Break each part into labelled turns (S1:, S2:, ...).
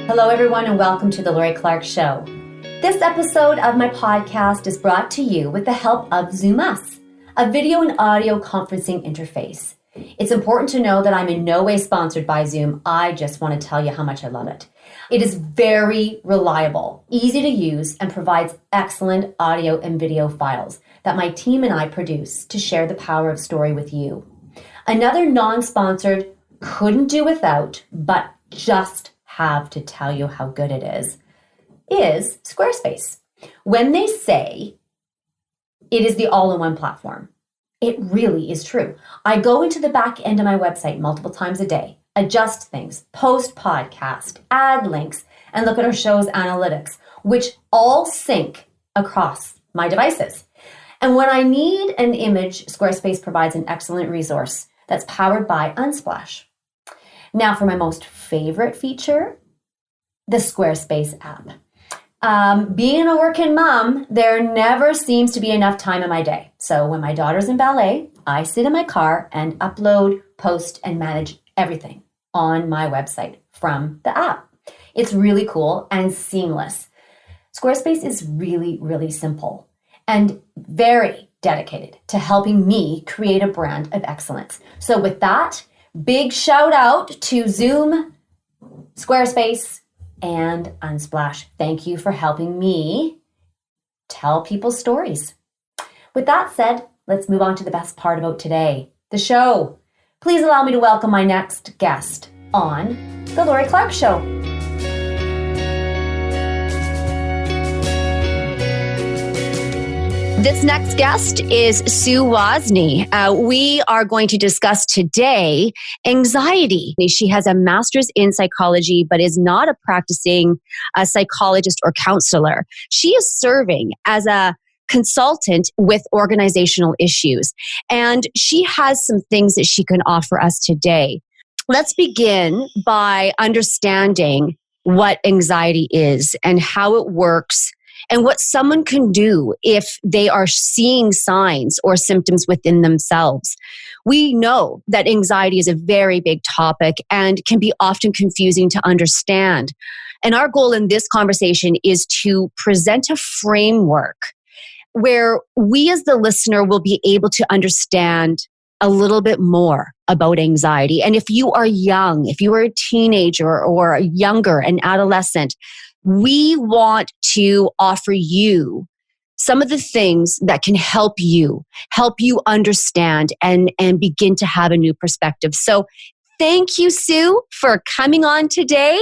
S1: Hello, everyone, and welcome to the Lori Clark Show. This episode of my podcast is brought to you with the help of Zoom Us, a video and audio conferencing interface. It's important to know that I'm in no way sponsored by Zoom. I just want to tell you how much I love it. It is very reliable, easy to use, and provides excellent audio and video files that my team and I produce to share the power of story with you. Another non-sponsored, couldn't do without, but just have to tell you how good it is Squarespace. When they say it is the all-in-one platform, it really is true. I go into the back end of my website multiple times a day, adjust things, post podcast, add links, and look at our show's analytics, which all sync across my devices. And when I need an image, Squarespace provides an excellent resource that's powered by Unsplash. Now for my most favorite feature, the Squarespace app. Being a working mom, there never seems to be enough time in my day. So when my daughter's in ballet, I sit in my car and upload, post, and manage everything on my website from the app. It's really cool and seamless. Squarespace is really, really simple and very dedicated to helping me create a brand of excellence. So with that, big shout out to Zoom, Squarespace, and Unsplash. Thank you for helping me tell people's stories. With that said, let's move on to the best part about today, the show. Please allow me to welcome my next guest on The Lori Clark Show. This next guest is Sue Wozni. We are going to discuss today anxiety. She has a master's in psychology, but is not a practicing psychologist or counselor. She is serving as a consultant with organizational issues, and she has some things that she can offer us today. Let's begin by understanding what anxiety is and how it works, and what someone can do if they are seeing signs or symptoms within themselves. We know that anxiety is a very big topic and can be often confusing to understand. And our goal in this conversation is to present a framework where we as the listener will be able to understand a little bit more about anxiety. And if you are young, if you are a teenager or younger, an adolescent, we want to offer you some of the things that can help you understand and begin to have a new perspective. So thank you, Sue, for coming on today.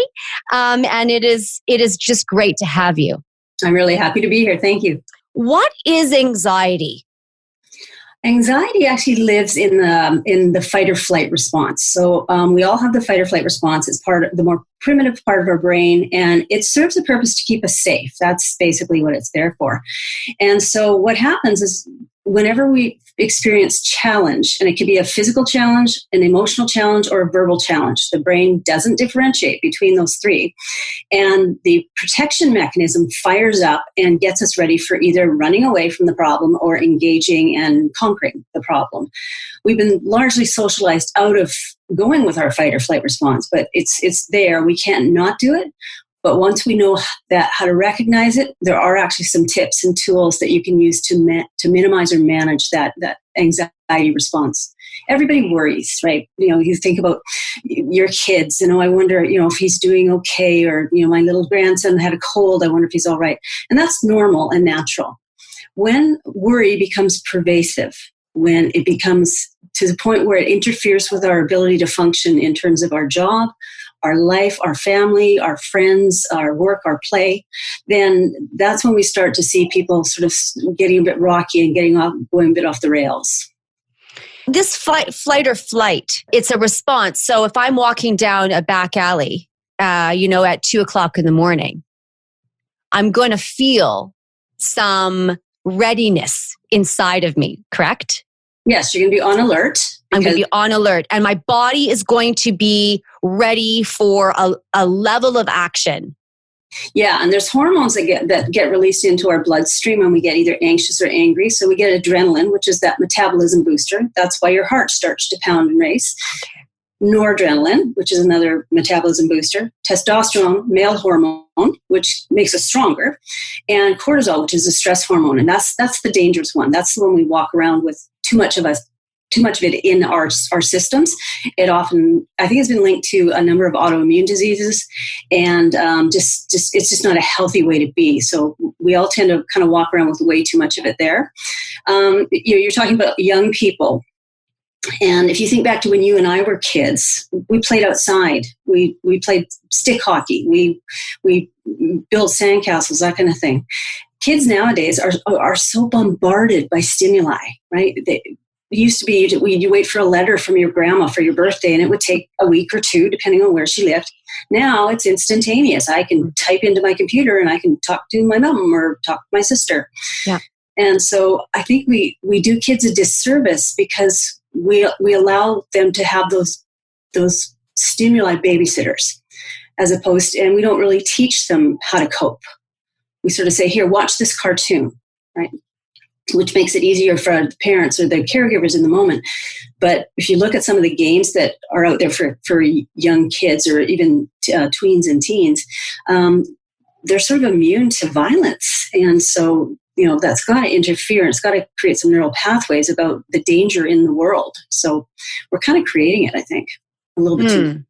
S1: And it is just great to have you.
S2: I'm really happy to be here. Thank you.
S1: What is anxiety?
S2: Anxiety actually lives in the fight or flight response. So we all have the fight or flight response. It's part of the more primitive part of our brain, and it serves a purpose to keep us safe. That's basically what it's there for. And so what happens is whenever we experience challenge, and it could be a physical challenge, an emotional challenge, or a verbal challenge, the brain doesn't differentiate between those three. And the protection mechanism fires up and gets us ready for either running away from the problem or engaging and conquering the problem. We've been largely socialized out of going with our fight or flight response, but it's there. We can't not do it. But once we know how to recognize it, there are actually some tips and tools that you can use to minimize or manage that anxiety response. Everybody worries, right? You think about your kids, I wonder, if he's doing okay, or, my little grandson had a cold, I wonder if he's all right. And that's normal and natural. When worry becomes pervasive, when it becomes to the point where it interferes with our ability to function in terms of our job, our life, our family, our friends, our work, our play, then that's when we start to see people sort of getting a bit rocky and going a bit off the rails.
S1: This flight or flight, it's a response. So if I'm walking down a back alley, at 2:00 in the morning, I'm going to feel some readiness inside of me, correct?
S2: Yes, you're going to be on alert.
S1: I'm going to be on alert, and my body is going to be ready for a level of action.
S2: Yeah, and there's hormones that get released into our bloodstream when we get either anxious or angry. So we get adrenaline, which is that metabolism booster. That's why your heart starts to pound and race.
S1: Okay.
S2: noradrenaline, which is another metabolism booster, testosterone, male hormone, which makes us stronger, and cortisol, which is a stress hormone. And that's the dangerous one. That's the one we walk around with too much of it in our systems. It often, I think, has been linked to a number of autoimmune diseases, and just it's just not a healthy way to be. So we all tend to kind of walk around with way too much of it there. You're talking about young people. And if you think back to when you and I were kids, we played outside. We played stick hockey. We built sandcastles, that kind of thing. Kids nowadays are so bombarded by stimuli, right? It used to be you wait for a letter from your grandma for your birthday, and it would take a week or two, depending on where she lived. Now it's instantaneous. I can type into my computer and I can talk to my mom or talk to my sister.
S1: Yeah.
S2: And so I think we do kids a disservice because we allow them to have those stimuli babysitters, as opposed to, and we don't really teach them how to cope. We sort of say, here, watch this cartoon, right? Which makes it easier for the parents or the caregivers in the moment. But if you look at some of the games that are out there for young kids or even tweens and teens, they're sort of immune to violence. And so, that's got to interfere. It's got to create some neural pathways about the danger in the world. So we're kind of creating it, I think, a little bit too.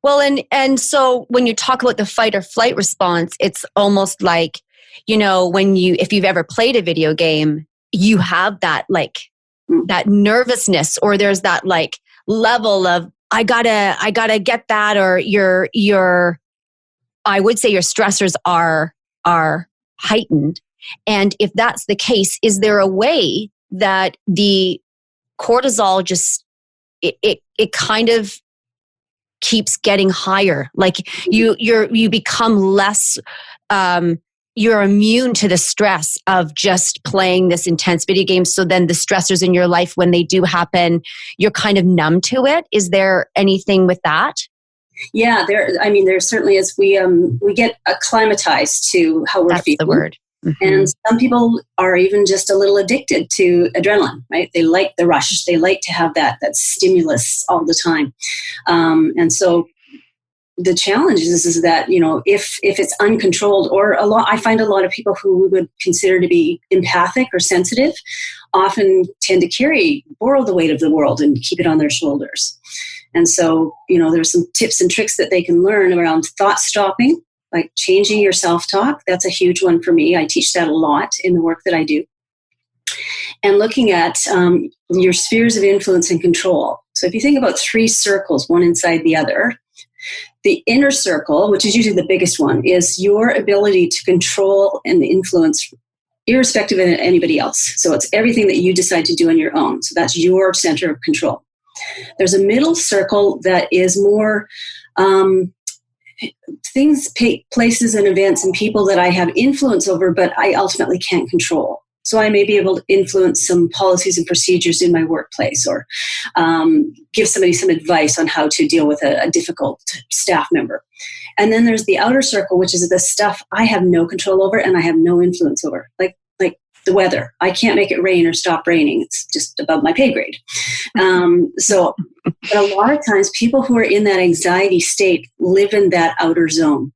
S1: Well, and so when you talk about the fight or flight response, it's almost like, if you've ever played a video game, you have that that nervousness, or there's that level of, I gotta get that, or I would say your stressors are heightened. And if that's the case, is there a way that the cortisol just, it kind of keeps getting higher? Like you become less, you're immune to the stress of just playing this intense video game. So then the stressors in your life, when they do happen, you're kind of numb to it. Is there anything with that?
S2: Yeah, there certainly is. We get acclimatized to how we're feeling. That's the word. Mm-hmm. And some people are even just a little addicted to adrenaline, right? They like the rush. They like to have that stimulus all the time. And so the challenge is that, if it's uncontrolled, or I find a lot of people who we would consider to be empathic or sensitive often tend to borrow the weight of the world and keep it on their shoulders. And so, there's some tips and tricks that they can learn around thought stopping, like changing your self-talk. That's a huge one for me. I teach that a lot in the work that I do. And looking at your spheres of influence and control. So if you think about 3 circles, one inside the other, the inner circle, which is usually the biggest one, is your ability to control and influence irrespective of anybody else. So it's everything that you decide to do on your own. So that's your center of control. There's a middle circle that is more things, places and events and people that I have influence over, but I ultimately can't control. So I may be able to influence some policies and procedures in my workplace, or give somebody some advice on how to deal with a difficult staff member. And then there's the outer circle, which is the stuff I have no control over and I have no influence over, like the weather. I can't make it rain or stop raining. It's just above my pay grade. But a lot of times people who are in that anxiety state live in that outer zone,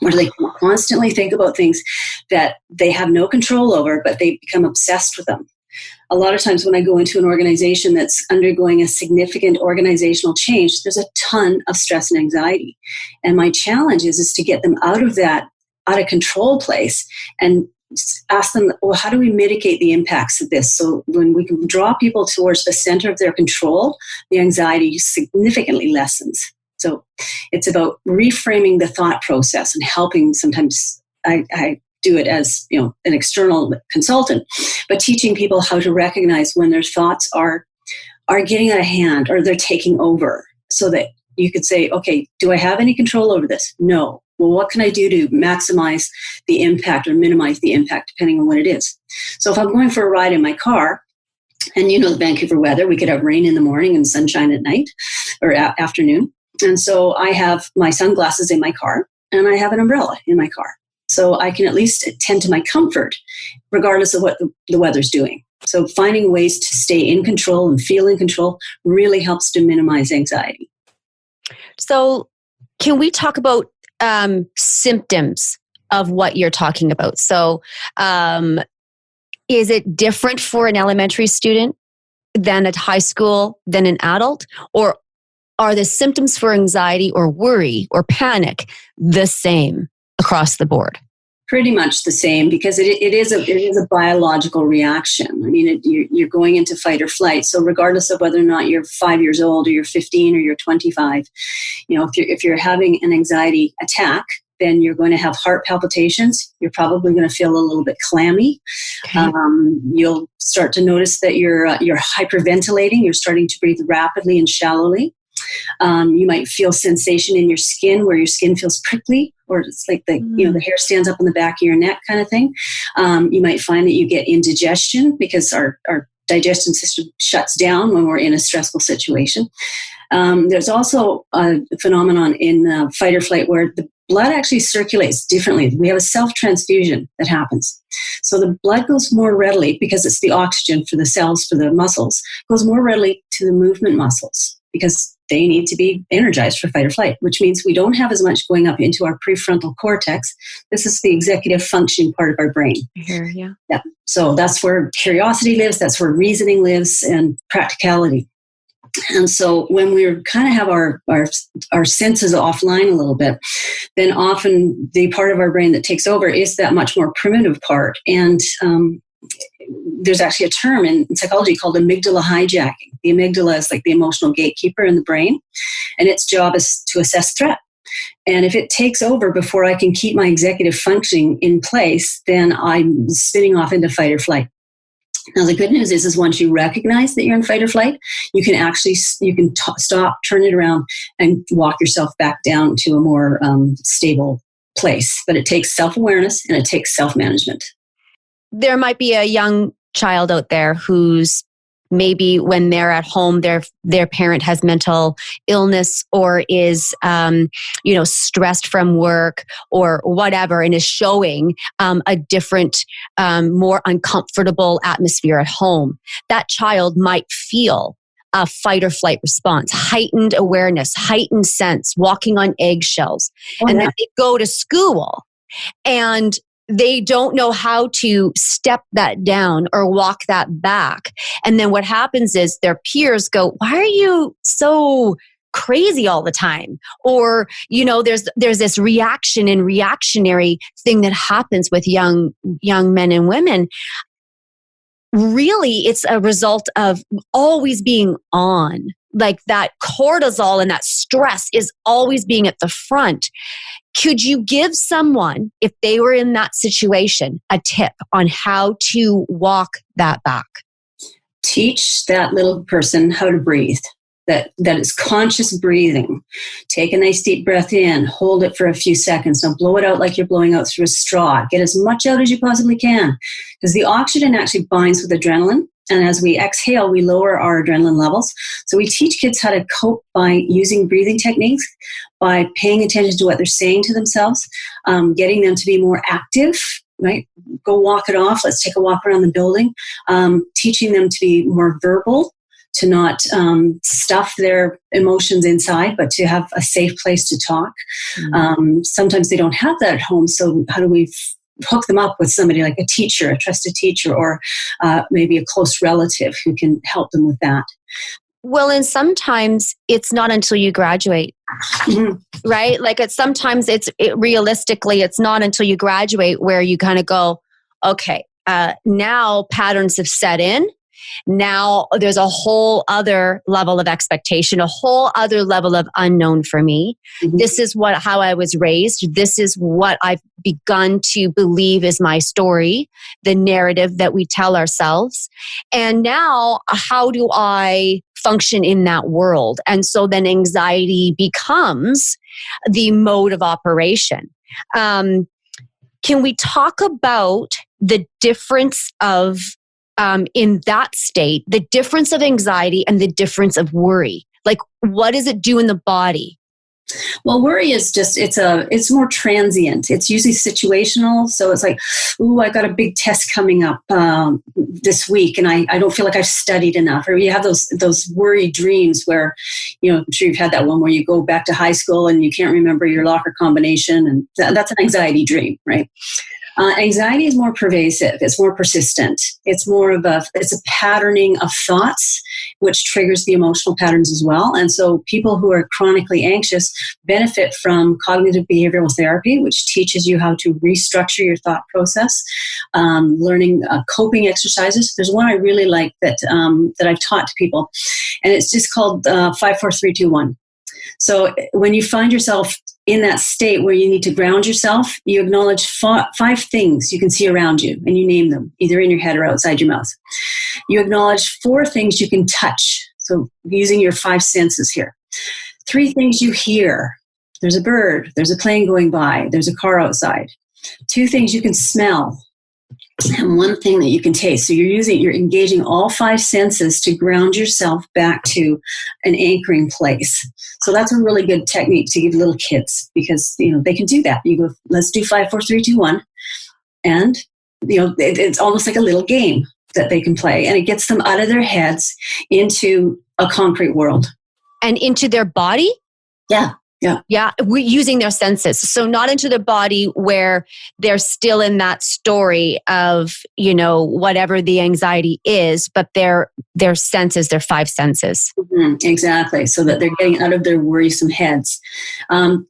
S2: where they constantly think about things that they have no control over, but they become obsessed with them. A lot of times when I go into an organization that's undergoing a significant organizational change, there's a ton of stress and anxiety. And my challenge is to get them out of control place and ask them, well, how do we mitigate the impacts of this? So when we can draw people towards the center of their control, the anxiety significantly lessens. So it's about reframing the thought process and helping. Sometimes I do it as an external consultant, but teaching people how to recognize when their thoughts are getting out of hand or they're taking over, so that you could say, okay, do I have any control over this? No. Well, what can I do to maximize the impact or minimize the impact, depending on what it is? So if I'm going for a ride in my car, and the Vancouver weather, we could have rain in the morning and sunshine at night or afternoon. And so I have my sunglasses in my car and I have an umbrella in my car. So I can at least tend to my comfort regardless of what the weather's doing. So finding ways to stay in control and feel in control really helps to minimize anxiety.
S1: So can we talk about symptoms of what you're talking about? So is it different for an elementary student than at high school than an adult? Or are the symptoms for anxiety or worry or panic the same across the board?
S2: Pretty much the same, because it is a biological reaction. I mean, you're going into fight or flight. So regardless of whether or not you're 5 years old or you're 15 or you're 25, if you're having an anxiety attack, then you're going to have heart palpitations. You're probably going to feel a little bit clammy. Okay. You'll start to notice that you're hyperventilating. You're starting to breathe rapidly and shallowly. You might feel sensation in your skin where your skin feels prickly, or it's like the hair stands up on the back of your neck kind of thing. You might find that you get indigestion because our digestion system shuts down when we're in a stressful situation. There's also a phenomenon in fight or flight where the blood actually circulates differently. We have a self-transfusion that happens. So the blood goes more readily, because it's the oxygen for the cells, for the muscles, goes more readily to the movement muscles, because they need to be energized for fight or flight, which means we don't have as much going up into our prefrontal cortex. This is the executive function part of our brain.
S1: Yeah.
S2: So that's where curiosity lives, that's where reasoning lives, and practicality. And so when we kind of have our senses offline a little bit, then often the part of our brain that takes over is that much more primitive part. And there's actually a term in psychology called amygdala hijacking. The amygdala is like the emotional gatekeeper in the brain, and its job is to assess threat. And if it takes over before I can keep my executive functioning in place, then I'm spinning off into fight or flight. Now, the good news is once you recognize that you're in fight or flight, you can stop, turn it around, and walk yourself back down to a more stable place. But it takes self-awareness and it takes self-management.
S1: There might be a young child out there who's maybe when they're at home, their parent has mental illness or is, stressed from work or whatever, and is showing a different, more uncomfortable atmosphere at home. That child might feel a fight or flight response, heightened awareness, heightened sense, walking on eggshells. And then they go to school and they don't know how to step that down or walk that back. And then what happens is their peers go, "Why are you so crazy all the time?" Or, there's this reaction and reactionary thing that happens with young men and women. Really, it's a result of always being on. Like that cortisol and that stress is always being at the front. Could you give someone, if they were in that situation, a tip on how to walk that back?
S2: Teach that little person how to breathe. That is conscious breathing. Take a nice deep breath in, hold it for a few seconds. Now blow it out like you're blowing out through a straw. Get as much out as you possibly can, because the oxygen actually binds with adrenaline. And as we exhale, we lower our adrenaline levels. So we teach kids how to cope by using breathing techniques, by paying attention to what they're saying to themselves, getting them to be more active, right? Go walk it off. Let's take a walk around the building. Teaching them to be more verbal, to not stuff their emotions inside, but to have a safe place to talk. Mm-hmm. Sometimes they don't have that at home. So how do we hook them up with somebody like a teacher, a trusted teacher, or maybe a close relative who can help them with that?
S1: Well, and sometimes it's not until you graduate, right? Like sometimes realistically, it's not until you graduate where you kind of go, okay, now patterns have set in. Now there's a whole other level of expectation, a whole other level of unknown for me. Mm-hmm. This is how I was raised. This is what I've begun to believe is my story, the narrative that we tell ourselves. And now how do I function in that world? And so then anxiety becomes the mode of operation. Can we talk about the difference of in that state, the difference of anxiety and the difference of worry? Like, what does it do in the body?
S2: Well, worry is just, it's more transient. It's usually situational. So it's like, ooh, I got a big test coming up this week and I don't feel like I've studied enough. Or you have those worry dreams where, I'm sure you've had that one where you go back to high school and you can't remember your locker combination. And that's an anxiety dream, right? Anxiety is more pervasive. It's more persistent. It's a patterning of thoughts, which triggers the emotional patterns as well. And so people who are chronically anxious benefit from cognitive behavioral therapy, which teaches you how to restructure your thought process, learning coping exercises. There's one I really like that I've taught to people, and it's just called 5, 4, 3, 2, 1. So when you find yourself in that state where you need to ground yourself, you acknowledge 5 things you can see around you, and you name them, either in your head or outside your mouth. You acknowledge 4 things you can touch, so using your 5 senses here. 3 things you hear. There's a bird, there's a plane going by, there's a car outside. 2 things you can smell, and 1 thing that you can taste. So you're engaging all 5 senses to ground yourself back to an anchoring place. So that's a really good technique to give little kids, because they can do that. You go, let's do 5, 4, 3, 2, 1, and it's almost like a little game that they can play, and it gets them out of their heads into a concrete world
S1: and into their body.
S2: Yeah,
S1: we're using their senses. So not into their body where they're still in that story of, whatever the anxiety is, but their senses, their 5 senses.
S2: Mm-hmm, exactly. So that they're getting out of their worrisome heads.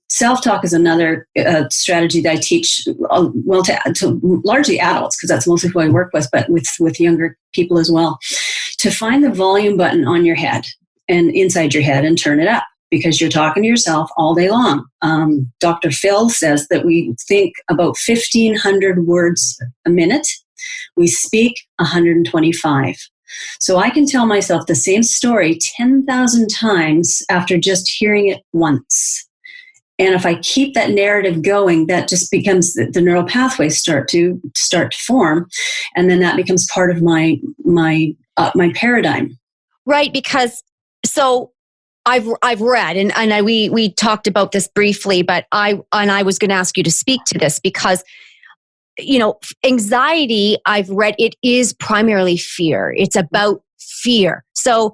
S2: Self-talk is another strategy that I teach, to largely adults, because that's mostly who I work with, but with younger people as well, to find the volume button on your head and inside your head and turn it up, because you're talking to yourself all day long. Dr. Phil says that we think about 1,500 words a minute. We speak 125. So I can tell myself the same story 10,000 times after just hearing it once. And if I keep that narrative going, that just becomes the neural pathways start to form, and then that becomes part of my paradigm.
S1: Right, because so I've read, and we talked about this briefly, but I was going to ask you to speak to this because, anxiety, I've read, it is primarily fear. It's about fear. So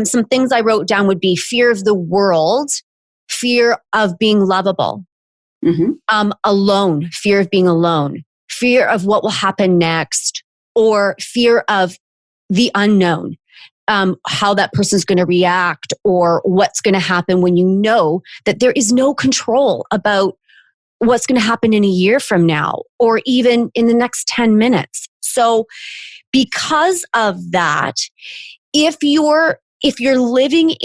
S1: some things I wrote down would be fear of the world, fear of being lovable, alone, fear of being alone, fear of what will happen next, or fear of the unknown. How that person's going to react, or what's going to happen when you know that there is no control about what's going to happen in a year from now, or even in the next 10 minutes. So because of that, if you're living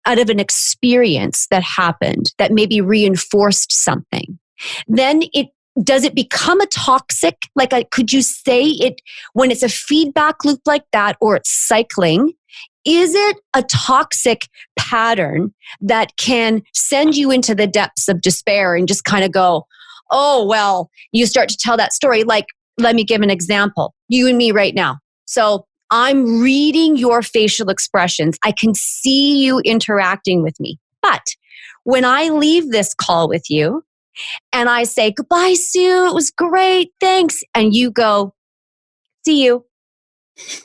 S1: out of an experience that happened that maybe reinforced something, then does it become a toxic? Could you say it when it's a feedback loop like that, or it's cycling? Is it a toxic pattern that can send you into the depths of despair and just kind of go, oh, well, you start to tell that story? Like, let me give an example. You and me right now. So I'm reading your facial expressions. I can see you interacting with me. But when I leave this call with you, and I say, goodbye, Sue. It was great. Thanks. And you go, see you.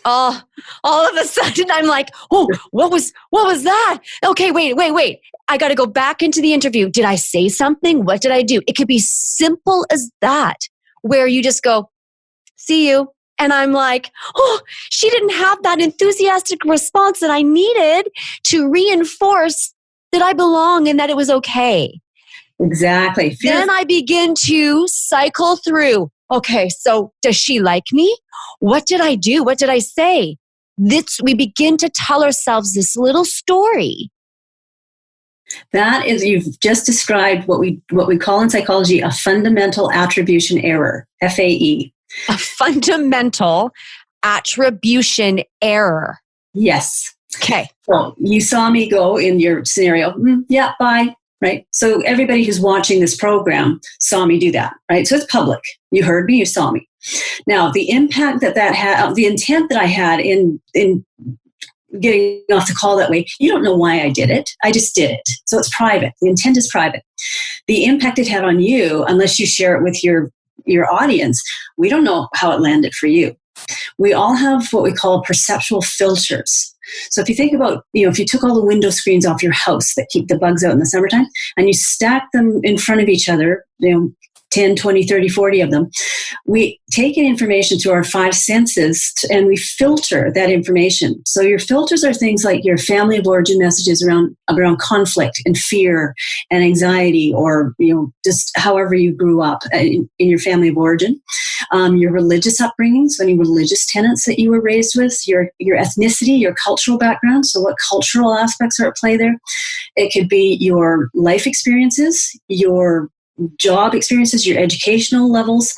S1: Oh, all of a sudden I'm like, oh, what was that? Okay, wait. I got to go back into the interview. Did I say something? What did I do? It could be simple as that, where you just go, see you. And I'm like, oh, she didn't have that enthusiastic response that I needed to reinforce that I belong and that it was okay.
S2: Exactly.
S1: Then I begin to cycle through. Okay, so does she like me? What did I do? What did I say? We begin to tell ourselves this little story.
S2: That is, you've just described what we call in psychology a fundamental attribution error, FAE.
S1: A fundamental attribution error.
S2: Yes.
S1: Okay.
S2: So you saw me go in your scenario. Yeah, bye. Right. So everybody who's watching this program saw me do that. Right. So it's public. You heard me. You saw me. Now, the impact that had, the intent that I had in getting off the call that way, you don't know why I did it. I just did it. So it's private. The intent is private. The impact it had on you, unless you share it with your audience, we don't know how it landed for you. We all have what we call perceptual filters. So if you think about, if you took all the window screens off your house that keep the bugs out in the summertime and you stack them in front of each other, 10, 20, 30, 40 of them, we take in information through our five senses and we filter that information. So your filters are things like your family of origin messages around conflict and fear and anxiety, or just however you grew up in your family of origin. Your religious upbringings, any religious tenets that you were raised with, your ethnicity, your cultural background. So what cultural aspects are at play there? It could be your life experiences, your job experiences, your educational levels.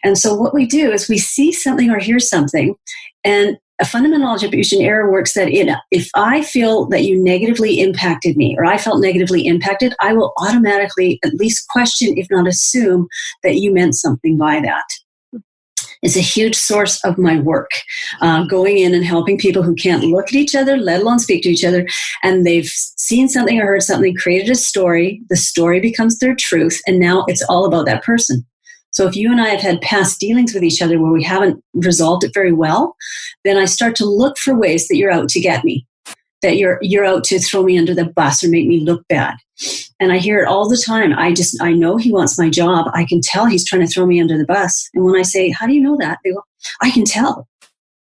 S2: And so what we do is we see something or hear something, and a fundamental attribution error works that if I feel that you negatively impacted me, or I felt negatively impacted, I will automatically at least question, if not assume, that you meant something by that. It's a huge source of my work, going in and helping people who can't look at each other, let alone speak to each other, and they've seen something or heard something, created a story, the story becomes their truth, and now it's all about that person. So if you and I have had past dealings with each other where we haven't resolved it very well, then I start to look for ways that you're out to get me, that you're out to throw me under the bus or make me look bad. And I hear it all the time. I know he wants my job. I can tell he's trying to throw me under the bus. And when I say, how do you know that? They go, I can tell.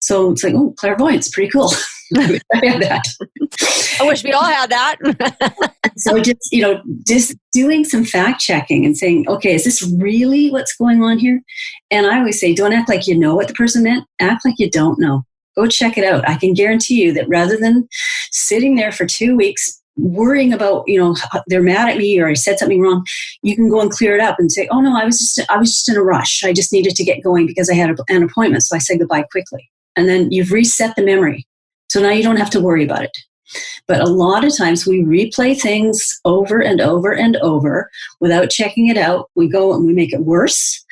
S2: So it's like, oh, clairvoyance, pretty cool. I have that.
S1: I wish we all had that.
S2: So just doing some fact checking and saying, okay, is this really what's going on here? And I always say, don't act like you know what the person meant. Act like you don't know. Go check it out. I can guarantee you that rather than sitting there for 2 weeks worrying about, they're mad at me or I said something wrong, you can go and clear it up and say, oh no, I was just in a rush. I just needed to get going because I had an appointment. So I said goodbye quickly. And then you've reset the memory. So now you don't have to worry about it. But a lot of times we replay things over and over and over without checking it out. We go and we make it worse.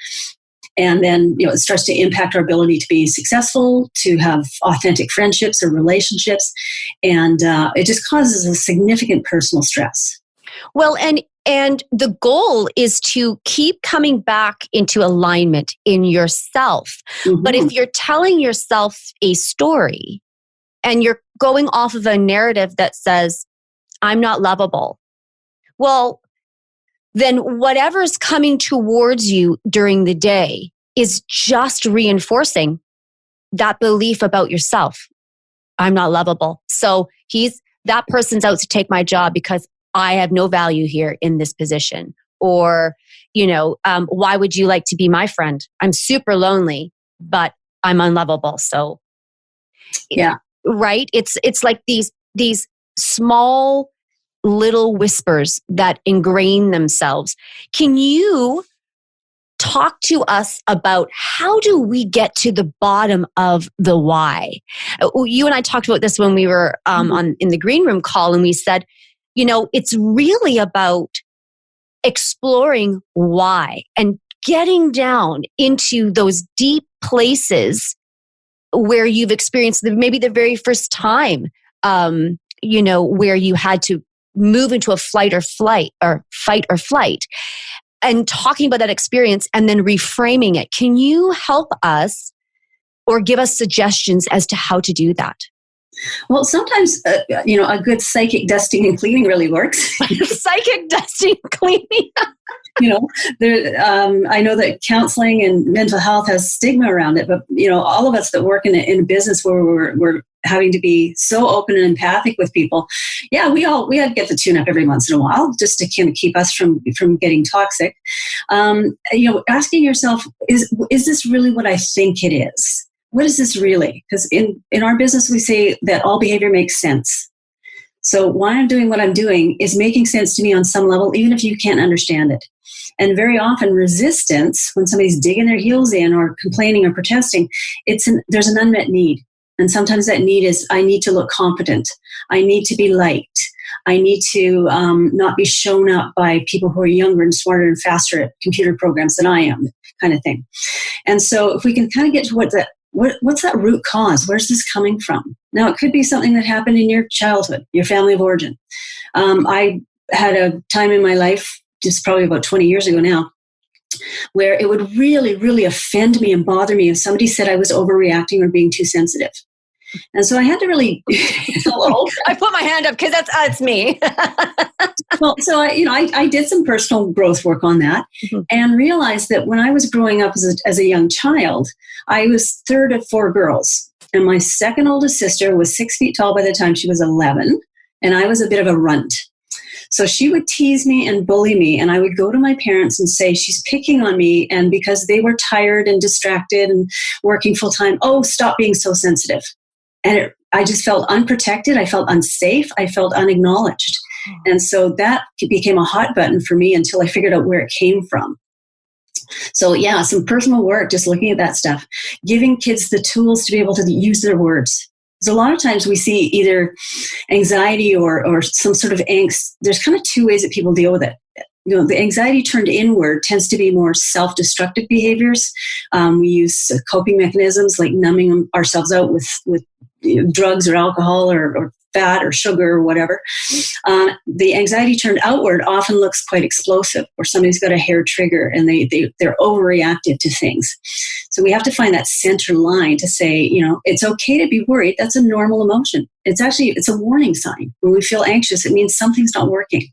S2: And then, it starts to impact our ability to be successful, to have authentic friendships or relationships. And it just causes a significant personal stress.
S1: Well, and the goal is to keep coming back into alignment in yourself. Mm-hmm. But if you're telling yourself a story and you're going off of a narrative that says, I'm not lovable, well, then whatever's coming towards you during the day is just reinforcing that belief about yourself. I'm not lovable. So that person's out to take my job because I have no value here in this position. Or, why would you like to be my friend? I'm super lonely, but I'm unlovable. So,
S2: yeah,
S1: right. It's like these small little whispers that ingrain themselves. Can you talk to us about how do we get to the bottom of the why? You and I talked about this when we were in the green room call, and we said, it's really about exploring why and getting down into those deep places where you've experienced maybe the very first time, where you had to move into a fight or flight, and talking about that experience and then reframing it. Can you help us or give us suggestions as to how to do that?
S2: Well, sometimes, a good psychic dusting and cleaning really works.
S1: Psychic dusting and cleaning.
S2: I know that counseling and mental health has stigma around it, but, all of us that work in a business where we're having to be so open and empathic with people. Yeah, we had to get the tune up every once in a while just to kind of keep us from getting toxic. Asking yourself, is this really what I think it is? What is this really? Because in our business, we say that all behavior makes sense. So why I'm doing what I'm doing is making sense to me on some level, even if you can't understand it. And very often resistance, when somebody's digging their heels in or complaining or protesting, there's an unmet need. And sometimes that need is, I need to look competent. I need to be liked. I need to not be shown up by people who are younger and smarter and faster at computer programs than I am, kind of thing. And so if we can kind of get to what's that root cause? Where's this coming from? Now, it could be something that happened in your childhood, your family of origin. I had a time in my life, just probably about 20 years ago now, where it would really, really offend me and bother me if somebody said I was overreacting or being too sensitive. And so I had to really...
S1: I put my hand up because that's me.
S2: Well, so I did some personal growth work on that, and realized that when I was growing up as a young child, I was third of 4 girls. And my second oldest sister was 6 feet tall by the time she was 11, and I was a bit of a runt. So she would tease me and bully me, and I would go to my parents and say, she's picking on me, and because they were tired and distracted and working full time, oh, stop being so sensitive. And I just felt unprotected. I felt unsafe. I felt unacknowledged. And so that became a hot button for me until I figured out where it came from. So yeah, some personal work, just looking at that stuff, giving kids the tools to be able to use their words. Because a lot of times we see either anxiety or some sort of angst. There's kind of 2 ways that people deal with it. The anxiety turned inward tends to be more self-destructive behaviors. We use coping mechanisms like numbing ourselves out with drugs or alcohol or fat or sugar or whatever. The anxiety turned outward often looks quite explosive, where somebody's got a hair trigger and they're overreactive to things. So we have to find that center line to say, it's okay to be worried. That's a normal emotion. It's a warning sign. When we feel anxious, it means something's not working.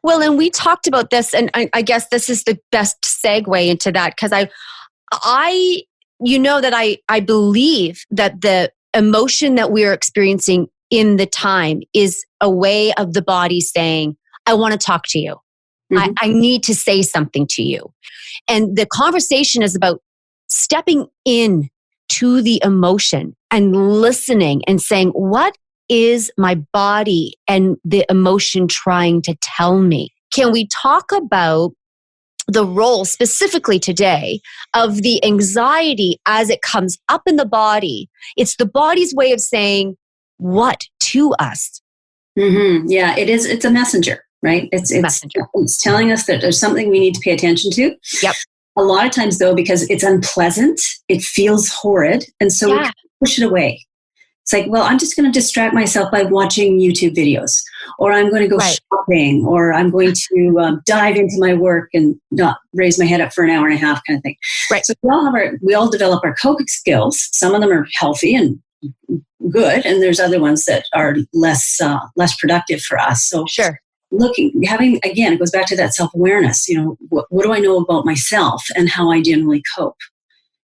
S1: Well, and we talked about this, and I guess this is the best segue into that, because I believe that the emotion that we're experiencing in the time is a way of the body saying, I want to talk to you. Mm-hmm. I need to say something to you. And the conversation is about stepping in to the emotion and listening and saying, what is my body and the emotion trying to tell me? Can we talk about the role specifically today of the anxiety as it comes up in the body? It's the body's way of saying what to us?
S2: Mm-hmm. Yeah, it is. It's a messenger, right? It's telling us that there's something we need to pay attention to.
S1: Yep.
S2: A lot of times, though, because it's unpleasant, it feels horrid, and so we push it away. It's like, well, I'm just going to distract myself by watching YouTube videos, or I'm going to go shopping, or I'm going to dive into my work and not raise my head up for an hour and a half, kind of thing.
S1: Right.
S2: So we all develop our coping skills. Some of them are healthy and good, and there's other ones that are less productive for us. So
S1: sure.
S2: It goes back to that self-awareness. What do I know about myself and how I generally cope?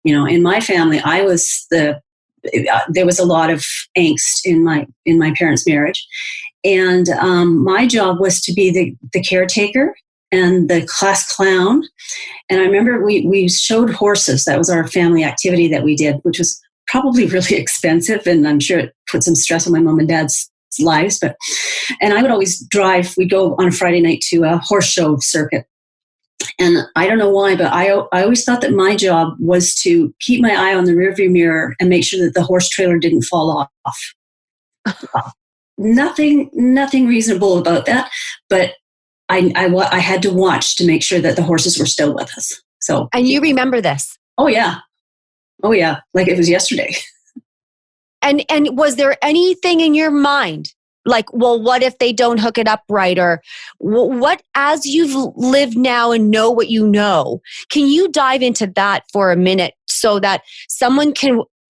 S2: In my family, there was a lot of angst in my parents' marriage, and my job was to be the caretaker and the class clown. And I remember we showed horses. That was our family activity that we did, which was probably really expensive, and I'm sure it put some stress on my mom and dad's lives. And I would always drive. We'd go on a Friday night to a horse show circuit. And I don't know why, but I always thought that my job was to keep my eye on the rearview mirror and make sure that the horse trailer didn't fall off. Nothing reasonable about that, but I had to watch to make sure that the horses were still with us. So,
S1: and you remember this?
S2: Oh yeah, like it was yesterday.
S1: And was there anything in your mind? Like, well, what if they don't hook it up right? Or what, as you've lived now and know what you know, can you dive into that for a minute so that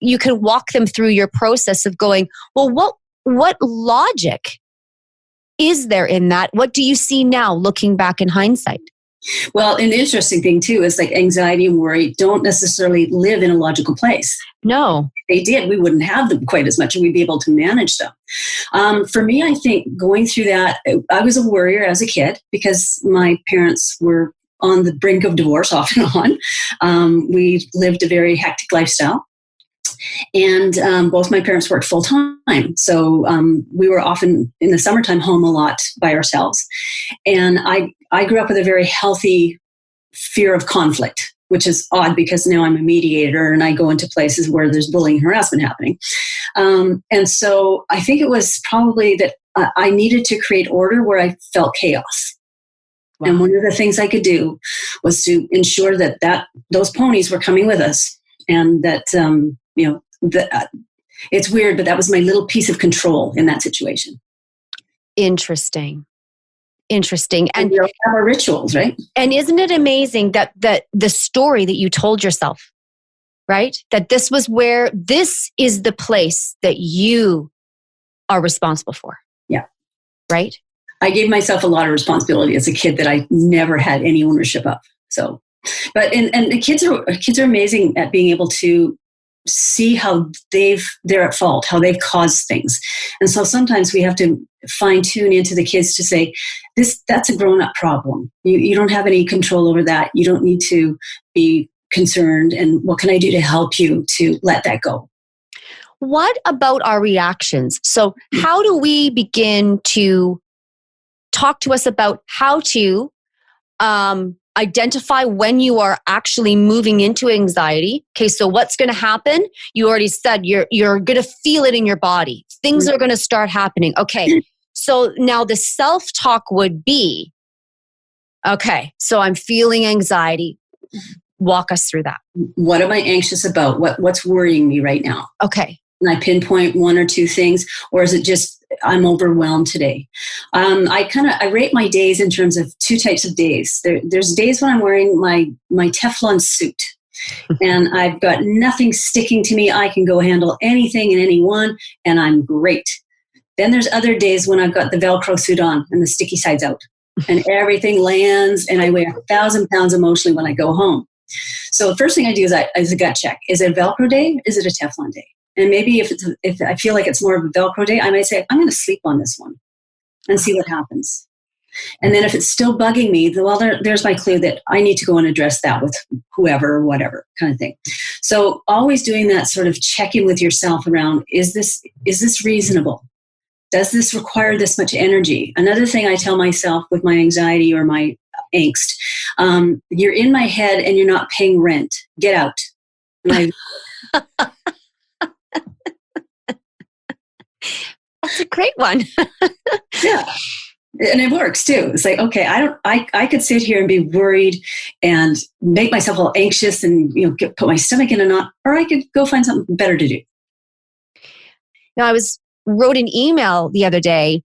S1: you can walk them through your process of going, well, what logic is there in that? What do you see now looking back in hindsight?
S2: Well, an interesting thing too is like anxiety and worry don't necessarily live in a logical place.
S1: No.
S2: If they did, we wouldn't have them quite as much and we'd be able to manage them. For me, I think going through that, I was a worrier as a kid because my parents were on the brink of divorce off and on. We lived a very hectic lifestyle. And both my parents worked full time. So we were often in the summertime home a lot by ourselves. And I grew up with a very healthy fear of conflict, which is odd because now I'm a mediator and I go into places where there's bullying and harassment happening. And so I think it was probably that I needed to create order where I felt chaos. Wow. And one of the things I could do was to ensure that those ponies were coming with us and that, It's weird, but that was my little piece of control in that situation.
S1: Interesting.
S2: And we all have our rituals, right?
S1: And isn't it amazing that the story that you told yourself, right? That this is the place that you are responsible for.
S2: Yeah.
S1: Right?
S2: I gave myself a lot of responsibility as a kid that I never had any ownership of. So, but and the kids are amazing at being able to see how they're at fault, how they've caused things. And so sometimes we have to fine tune into the kids to say, that's a grown up problem. You don't have any control over that. You don't need to be concerned. And what can I do to help you to let that go?
S1: What about our reactions? So how do we begin to talk to us about how to identify when you are actually moving into anxiety? Okay, so what's going to happen? You already said you're going to feel it in your body. Things are going to start happening. Okay, so now the self-talk would be, okay, so I'm feeling anxiety. Walk us through that.
S2: What am I anxious about? What's worrying me right now?
S1: Okay.
S2: And I pinpoint one or two things, or is it just I'm overwhelmed today? I rate my days in terms of two types of days. There's days when I'm wearing my Teflon suit, and I've got nothing sticking to me. I can go handle anything and anyone, and I'm great. Then there's other days when I've got the Velcro suit on and the sticky sides out, and everything lands, and I weigh 1,000 pounds emotionally when I go home. So the first thing I do is a gut check. Is it a Velcro day? Is it a Teflon day? And maybe if I feel like it's more of a Velcro day, I might say, I'm going to sleep on this one and see what happens. And then if it's still bugging me, well, there's my clue that I need to go and address that with whoever or whatever kind of thing. So always doing that sort of check-in with yourself around, is this reasonable? Does this require this much energy? Another thing I tell myself with my anxiety or my angst, you're in my head and you're not paying rent. Get out.
S1: That's a great one.
S2: Yeah. And it works too. It's like, okay, I could sit here and be worried and make myself all anxious and, put my stomach in a knot, or I could go find something better to do.
S1: Now, I wrote an email the other day,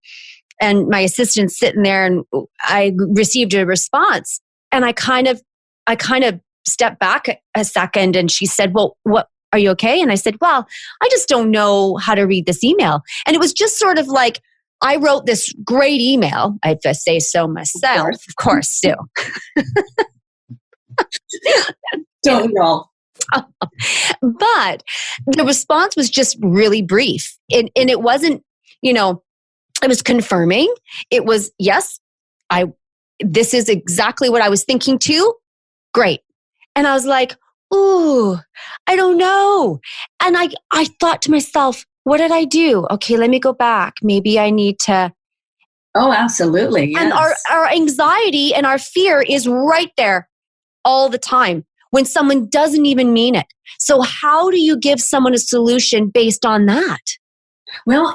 S1: and my assistant's sitting there, and I received a response, and I kind of stepped back a second, and she said, well, what, are you okay? And I said, well, I just don't know how to read this email. And it was just sort of like, I wrote this great email. I have to say so myself, of course, still.
S2: Don't we all?
S1: But the response was just really brief. And it wasn't, it was confirming. It was, yes, this is exactly what I was thinking too. Great. And I was like, ooh, I don't know. And I thought to myself, what did I do? Okay, let me go back. Maybe I need to.
S2: Oh, absolutely. Yes.
S1: And our anxiety and our fear is right there all the time when someone doesn't even mean it. So how do you give someone a solution based on that?
S2: Well,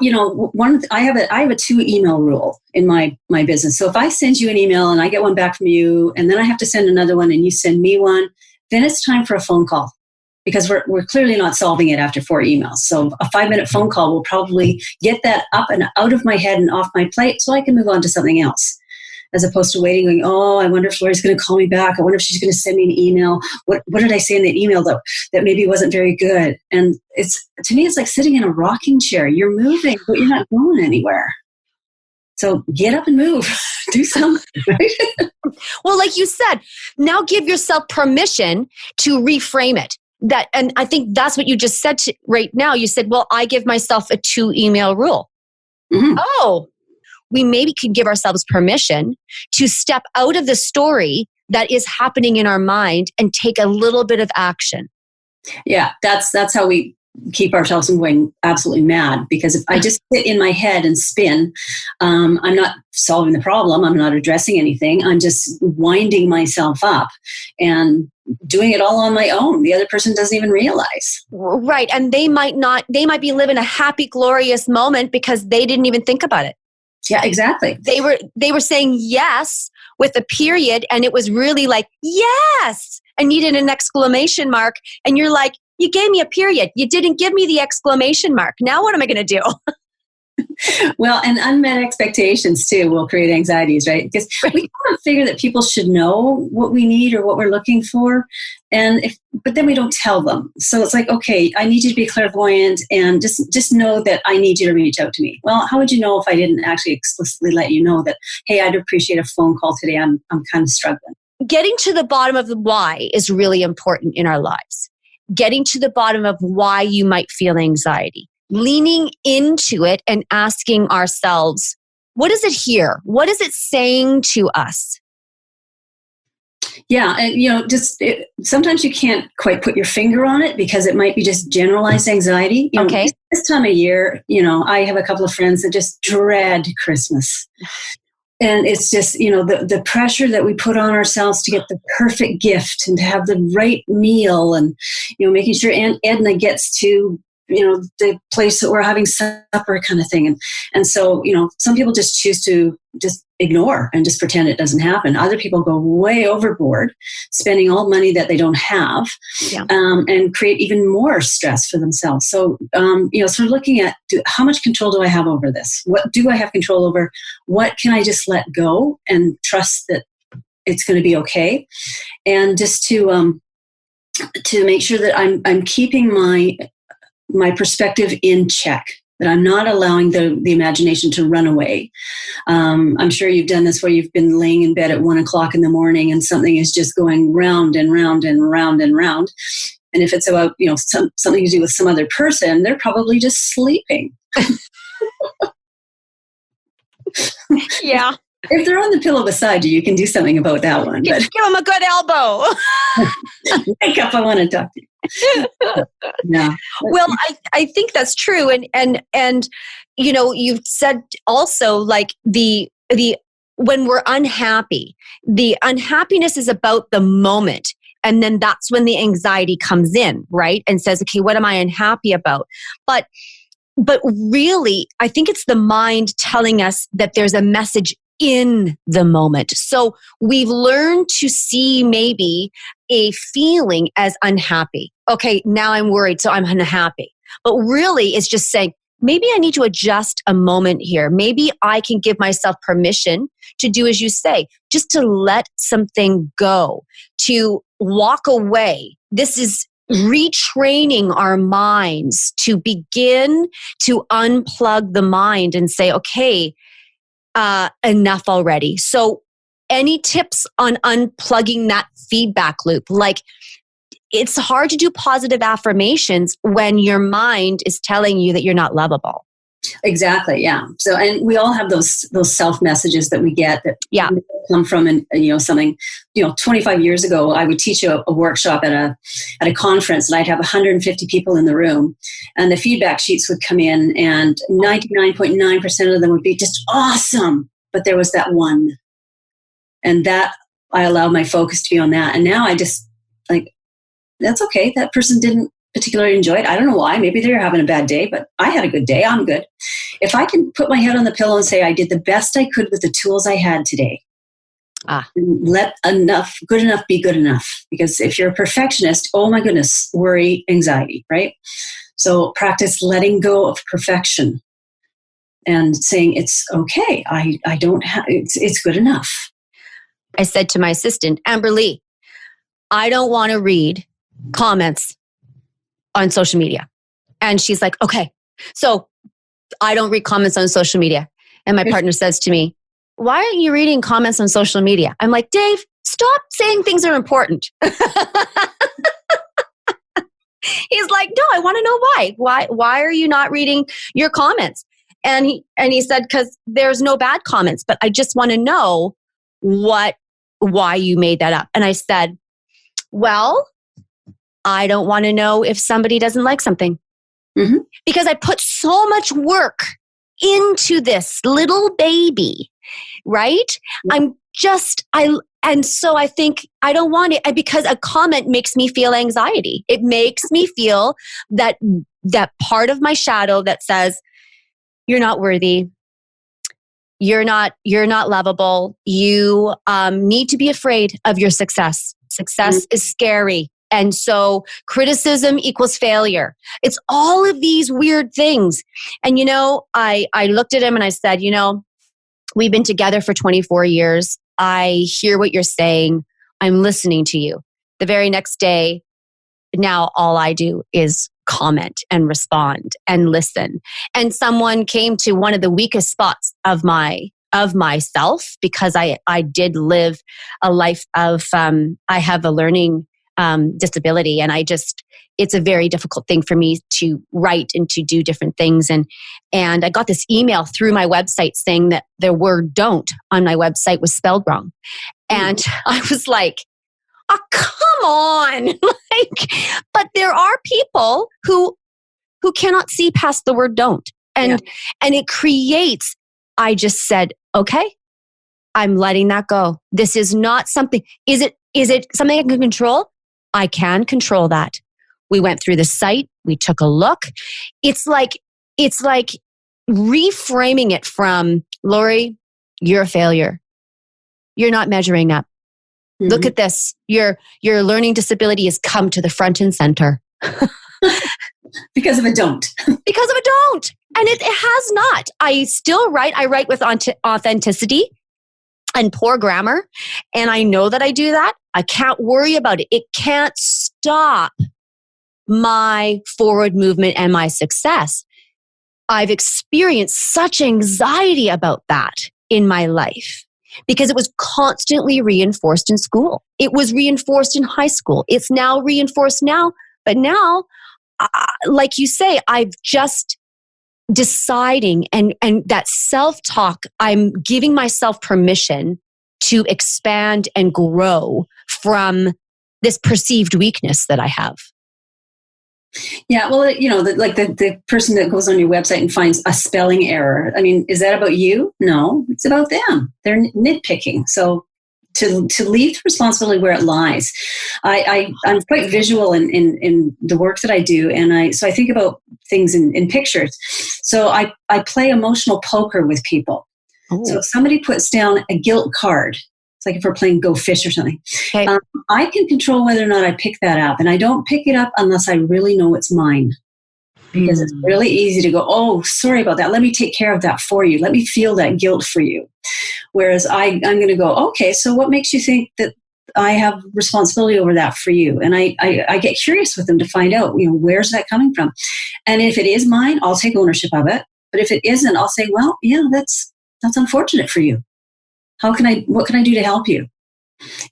S2: I have a 2 email rule in my business. So if I send you an email and I get one back from you, and then I have to send another one and you send me one, then it's time for a phone call, because we're clearly not solving it after 4 emails. So a 5-minute phone call will probably get that up and out of my head and off my plate so I can move on to something else, as opposed to waiting going, oh, I wonder if Lori's going to call me back. I wonder if she's going to send me an email. What did I say in that email that maybe wasn't very good? And to me, it's like sitting in a rocking chair. You're moving, but you're not going anywhere. So get up and move. Do something, right?
S1: Well, like you said, now give yourself permission to reframe it. And I think that's what you just said right now. You said, well, I give myself a 2 email rule. Mm-hmm. Oh, we maybe could give ourselves permission to step out of the story that is happening in our mind and take a little bit of action.
S2: Yeah, that's how we keep ourselves from going absolutely mad. Because if I just sit in my head and spin, I'm not solving the problem. I'm not addressing anything. I'm just winding myself up and doing it all on my own. The other person doesn't even realize.
S1: Right. And they might be living a happy, glorious moment because they didn't even think about it.
S2: Yeah, exactly.
S1: They were saying yes with a period, and it was really like, yes, and needed an exclamation mark. And you're like, you gave me a period. You didn't give me the exclamation mark. Now what am I going to do?
S2: Well, and unmet expectations too will create anxieties, right? Because we kind of figure that people should know what we need or what we're looking for, but then we don't tell them. So it's like, okay, I need you to be clairvoyant, and just know that I need you to reach out to me. Well, how would you know if I didn't actually explicitly let you know that, hey, I'd appreciate a phone call today. I'm kind of struggling.
S1: Getting to the bottom of the why is really important in our lives. Getting to the bottom of why you might feel anxiety. Leaning into it and asking ourselves, what is it here? What is it saying to us?
S2: Yeah, and sometimes you can't quite put your finger on it because it might be just generalized anxiety.
S1: Okay.
S2: This time of year, I have a couple of friends that just dread Christmas. And it's just, the pressure that we put on ourselves to get the perfect gift and to have the right meal and, making sure Aunt Edna gets to the place that we're having supper kind of thing. And so, some people just choose to just ignore and just pretend it doesn't happen. Other people go way overboard, spending all money that they don't have, and create even more stress for themselves. So, sort of looking at how much control do I have over this? What do I have control over? What can I just let go and trust that it's going to be okay? And just to make sure that I'm keeping my perspective in check, that I'm not allowing the imagination to run away. I'm sure you've done this where you've been laying in bed at 1:00 in the morning and something is just going round and round and round and round. And if it's about, something to do with some other person, they're probably just sleeping.
S1: Yeah.
S2: If they're on the pillow beside you, you can do something about that one.
S1: Give them a good elbow.
S2: Wake up, I want to talk to you. Yeah.
S1: Well, I think that's true. And you've said also like the when we're unhappy, the unhappiness is about the moment. And then that's when the anxiety comes in, right? And says, okay, what am I unhappy about? But really, I think it's the mind telling us that there's a message in the moment. So we've learned to see maybe a feeling as unhappy. Okay, now I'm worried, so I'm unhappy. But really, it's just saying, maybe I need to adjust a moment here. Maybe I can give myself permission to do as you say, just to let something go, to walk away. This is retraining our minds to begin to unplug the mind and say, okay, enough already. So any tips on unplugging that feedback loop? Like, it's hard to do positive affirmations when your mind is telling you that you're not lovable.
S2: Exactly. Yeah. So, and we all have those self messages that we get that come from, and something, 25 years ago, I would teach a workshop at a conference, and I'd have 150 people in the room, and the feedback sheets would come in, and 99.9% of them would be just awesome. But there was that one, and that I allowed my focus to be on that. And now I just that's okay. That person didn't particularly enjoy it. I don't know why. Maybe they're having a bad day, but I had a good day. I'm good. If I can put my head on the pillow and say I did the best I could with the tools I had today, let good enough be good enough. Because if you're a perfectionist, oh my goodness, worry, anxiety, right? So practice letting go of perfection and saying it's okay. I don't have, it's good enough.
S1: I said to my assistant, Amber Lee, I don't want to read comments on social media. And she's like, okay, so I don't read comments on social media. And my partner says to me, why aren't you reading comments on social media? I'm like, Dave, stop saying things are important. He's like, no, I want to know why. Why are you not reading your comments? And he said, because there's no bad comments, but I just want to know why you made that up. And I said, well, I don't want to know if somebody doesn't like something. Mm-hmm. Because I put so much work into this little baby, right? Mm-hmm. And so I think I don't want it, because a comment makes me feel anxiety. It makes me feel that part of my shadow that says, you're not worthy. You're not lovable. You need to be afraid of your success. Success is scary. And so criticism equals failure. It's all of these weird things. And, I looked at him and I said, we've been together for 24 years. I hear what you're saying. I'm listening to you. The very next day, now all I do is comment and respond and listen. And someone came to one of the weakest spots of myself, because I did live a life of, I have a learning disability, and it's a very difficult thing for me to write and to do different things. And I got this email through my website saying that the word "don't" on my website was spelled wrong. And I was like, oh, come on. But there are people who cannot see past the word "don't." And it creates, I just said, okay, I'm letting that go. This is not something, is it something I can control? I can control that. We went through the site. We took a look. It's like reframing it from, Lori, you're a failure. You're not measuring up. Mm-hmm. Look at this. Your learning disability has come to the front and center.
S2: Because of a don't.
S1: Because of a don't. And it has not. I still write. I write with authenticity and poor grammar. And I know that I do that. I can't worry about it. It can't stop my forward movement and my success. I've experienced such anxiety about that in my life because it was constantly reinforced in school. It was reinforced in high school. It's now reinforced now. But now, like you say, I've just deciding and that self-talk, I'm giving myself permission to expand and grow from this perceived weakness that I have.
S2: Yeah, well, the person that goes on your website and finds a spelling error, I mean, is that about you? No, it's about them. They're nitpicking. So to leave the responsibility where it lies. I'm quite visual in the work that I do, and I think about things in pictures. So I play emotional poker with people. Oh. So if somebody puts down a guilt card, it's like if we're playing Go Fish or something. Okay. I can control whether or not I pick that up, and I don't pick it up unless I really know it's mine. Because it's really easy to go, oh, sorry about that. Let me take care of that for you. Let me feel that guilt for you. Whereas I'm going to go, okay, so what makes you think that I have responsibility over that for you? And I get curious with them to find out, where's that coming from? And if it is mine, I'll take ownership of it. But if it isn't, I'll say, well, yeah, that's unfortunate for you. What can I do to help you?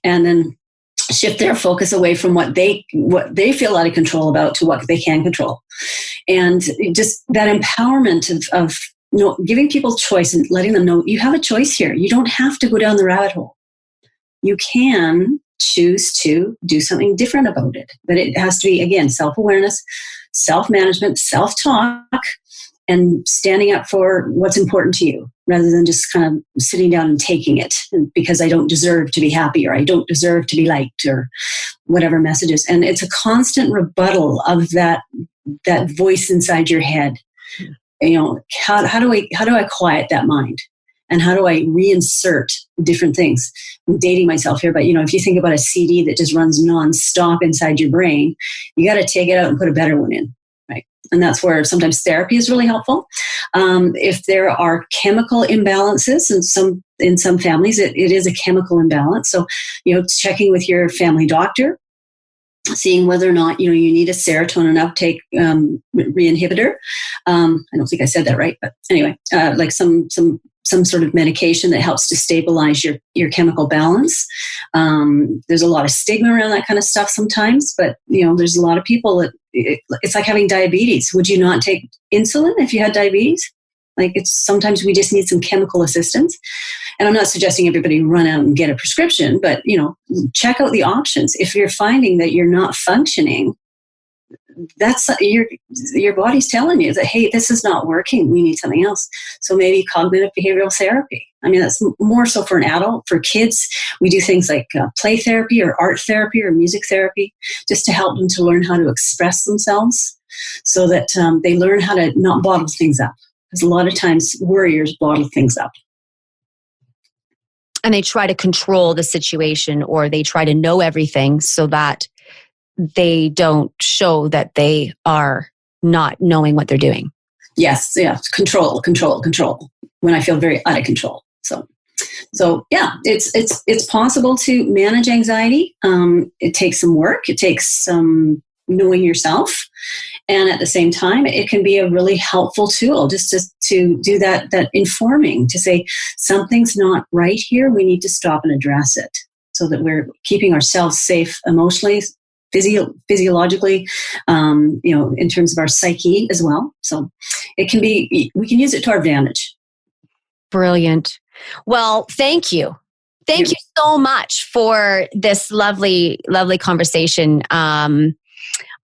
S2: And then shift their focus away from what they feel out of control about to what they can control. And just that empowerment of giving people choice and letting them know you have a choice here. You don't have to go down the rabbit hole. You can choose to do something different about it. But it has to be, again, self-awareness, self-management, self-talk, and standing up for what's important to you rather than just kind of sitting down and taking it because I don't deserve to be happy or I don't deserve to be liked or whatever messages. And it's a constant rebuttal of that voice inside your head. How do I quiet that mind? And how do I reinsert different things? I'm dating myself here, but if you think about a CD that just runs nonstop inside your brain, you got to take it out and put a better one in, right? And that's where sometimes therapy is really helpful. If there are chemical imbalances in some families, it is a chemical imbalance. So, checking with your family doctor, seeing whether or not you need a serotonin uptake reinhibitor. I don't think I said that right, but anyway, like some sort of medication that helps to stabilize your chemical balance. There's a lot of stigma around that kind of stuff sometimes, but there's a lot of people that it's like having diabetes. Would you not take insulin if you had diabetes? Like sometimes we just need some chemical assistance. And I'm not suggesting everybody run out and get a prescription, but check out the options. If you're finding that you're not functioning, that's your body's telling you that, hey, this is not working. We need something else. So maybe cognitive behavioral therapy. I mean, that's more so for an adult. For kids, we do things like play therapy or art therapy or music therapy, just to help them to learn how to express themselves so that they learn how to not bottle things up. Because a lot of times worriers bottle things up. And
S1: they try to control the situation, or they try to know everything so that they don't show that they are not knowing what they're doing.
S2: Yes, yeah, control. When I feel very out of control. So yeah, it's possible to manage anxiety. It takes some work. It takes some knowing yourself, and at the same time, it can be a really helpful tool just to do that informing, to say something's not right here. We need to stop and address it, so that we're keeping ourselves safe emotionally, physiologically, in terms of our psyche as well. So we can use it to our advantage.
S1: Brilliant. Well, thank you. Thank you so much for this lovely, lovely conversation.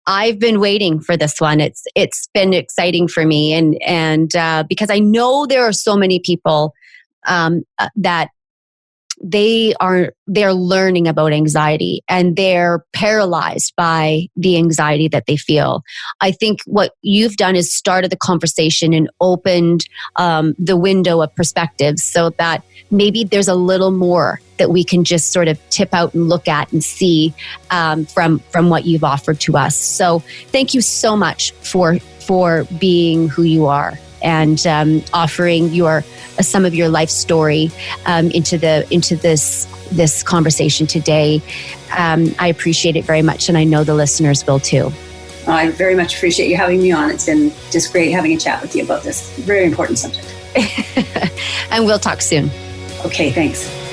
S1: I've been waiting for this one. It's been exciting for me, and because I know there are so many people that they're learning about anxiety, and they're paralyzed by the anxiety that they feel. I think what you've done is started the conversation and opened the window of perspectives, so that maybe there's a little more that we can just sort of tip out and look at and see from what you've offered to us. So thank you so much for being who you are, and offering some of your life story into this conversation today. I appreciate it very much, and I know the listeners will too.
S2: I very much appreciate you having me on. It's been just great having a chat with you about this very important subject.
S1: And we'll talk soon.
S2: Okay, thanks.